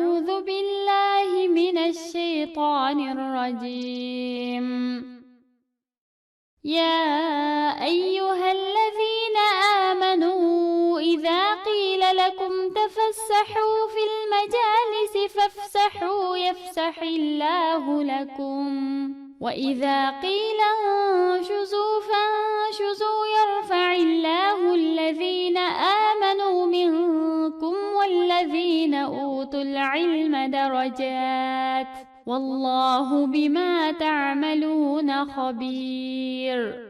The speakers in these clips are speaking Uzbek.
أعوذ بالله من الشيطان الرجيم. يا أيها الذين آمنوا إذا قيل لكم تفسحوا في المجالس فافسحوا يفسح الله لكم وإذا قيل انشزوا فانشزوا يرفع الله الذين آمنوا منكم والذين أوتوا العلم درجات والله بما تعملون خبير.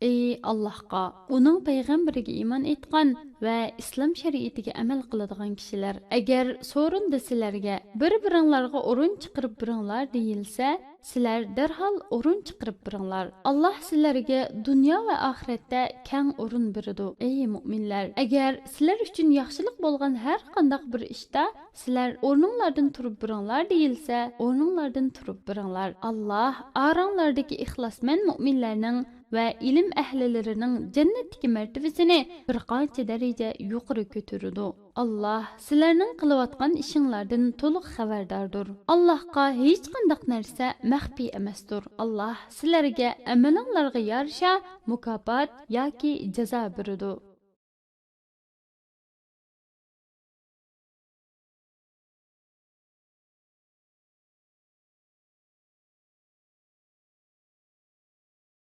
Ey Allahqa, uning payg'ambariga iymon etgan va islom shariatiga amal qiladigan kishilar, agar so'rinda sizlarga bir-biringlarga o'rin chiqarib biringlar deyilsa, sizlar darhol o'rin chiqarib biringlar. Alloh sizlarga dunyo va oxiratda keng o'rin beradi. Ey mu'minlar, agar sizlar uchun yaxshilik bo'lgan har qanday bir ishda sizlar o'rninglardan turib biringlar deyilsa, o'rninglardan turib biringlar. Alloh oranglardagi ixlosmand mu'minlarning va ilm ahlilarining jannatdagi martabasini bir qancha daraja yuqori ko'taradi. Alloh sizlarning qilayotgan ishinglardan to'liq xabardordir. Allohga hech qanday narsa maxfiy emasdir. Alloh sizlarga amalinglarga yarasha mukofot yoki jazo beradi.